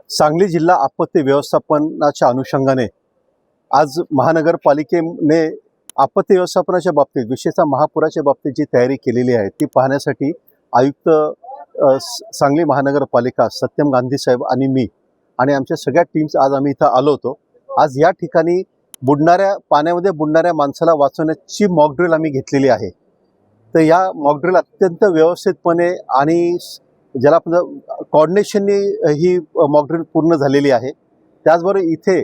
सांगली जिल्हा आपत्ती व्यवस्थापनाच्या अनुषंगाने आज महानगरपालिकेने आपत्ती व्यवस्थापनाच्या बाबतीत विशेषतः महापुराच्या बाबतीत जी तयारी केलेली आहे ती पाहण्यासाठी आयुक्त सांगली महानगरपालिका सत्यम गांधी साहेब आणि मी आणि आमच्या सगळ्या टीम्स आज आम्ही इथं आलो होतो। आज या ठिकाणी पाण्यामध्ये बुडणाऱ्या माणसाला वाचवण्याची मॉक ड्रिल आम्ही घेतलेली आहे। तर या मॉक ड्रिल अत्यंत व्यवस्थितपणे आणि ज्याला आपण कोऑर्डिनेशननी ही मॉक ड्रिल पूर्ण झालेली आहे। त्याचबरोबर इथे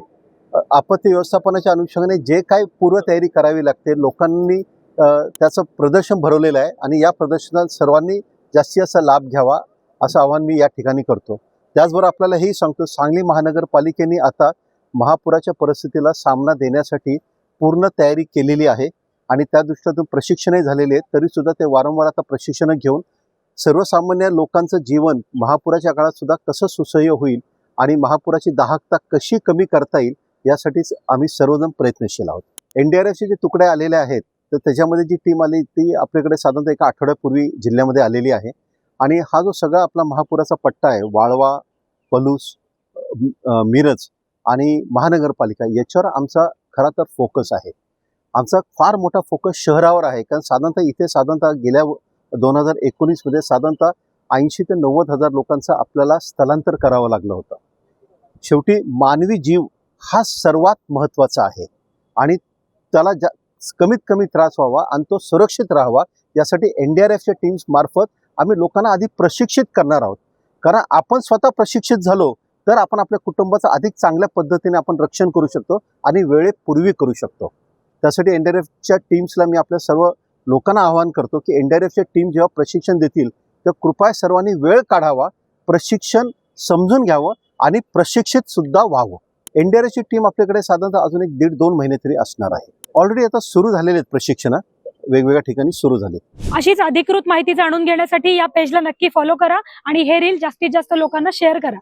आपत्ती व्यवस्थापनाच्या अनुषंगाने जे काही पूर्वतयारी करावी लागते लोकांनी त्याचं प्रदर्शन भरवलेलं आहे आणि या प्रदर्शनात सर्वांनी जास्तीत जास्त लाभ घ्यावा असं आवाहन मी या ठिकाणी करतो। त्याचबरोबर आपल्याला हेही सांगतो सांगली महानगरपालिकेने आता महापुराच्या परिस्थितीला सामना देण्यासाठी पूर्ण तयारी केलेली आहे आणि त्या दृष्टीतून प्रशिक्षणही झालेले आहेत। तरीसुद्धा ते वारंवार आता प्रशिक्षण घेऊन सर्वसामान्य लोकांचं जीवन महापुराच्या काळात सुद्धा कसं सुसह्य होईल आणि महापुराची दाहकता कशी कमी करता येईल यासाठी आम्ही सर्वजण प्रयत्नशील आहोत। NDRFचे जे तुकडे आलेले आहेत तर त्याच्यामध्ये जी टीम आली ती आपल्याकडे साधारणतः एका आठवड्यापूर्वी जिल्ह्यामध्ये आलेली आहे आणि हा जो सगळा आपला महापुराचा पट्टा आहे वाळवा, पलूस, मिरज आणि महानगरपालिका याच्यावर आमचा खरा तर फोकस आहे। आमचा फार मोठा फोकस शहरावर आहे कारण साधारणतः इथे गेल्या 2019 मध्ये साधारणतः 80 ते 90 हजार लोकांचं आपल्याला स्थलांतर करावं लागलं होतं। शेवटी मानवी जीव हा सर्वात महत्त्वाचा आहे आणि त्याला कमीत कमी त्रास व्हावा आणि तो सुरक्षित राहावा यासाठी NDRFच्या टीम्स मार्फत आम्ही लोकांना आधी प्रशिक्षित करणार आहोत। कारण आपण स्वतः प्रशिक्षित झालो तर आपण आपल्या कुटुंबाचं अधिक चांगल्या पद्धतीने आपण रक्षण करू शकतो आणि वेळेपूर्वी करू शकतो। त्यासाठी NDRFच्या टीम्सला मी आपल्या सर्व लोकांना आवाहन करतो की NDRFच्या टीम जेव्हा प्रशिक्षण देतील तर कृपया सर्वांनी वेळ काढावा, प्रशिक्षण समजून घ्यावं आणि प्रशिक्षित सुद्धा व्हावं। NDRFची टीम आपल्याकडे साधारणतः अजून 1.5-2 महिने तरी असणार आहे। ऑलरेडी आता सुरू झालेले आहेत प्रशिक्षण वेगवेगळ्या ठिकाणी सुरू झाले। अशीच अधिकृत माहिती जाणून घेण्यासाठी या पेजला नक्की फॉलो करा आणि हे रील जास्तीत जास्त लोकांना शेअर करा।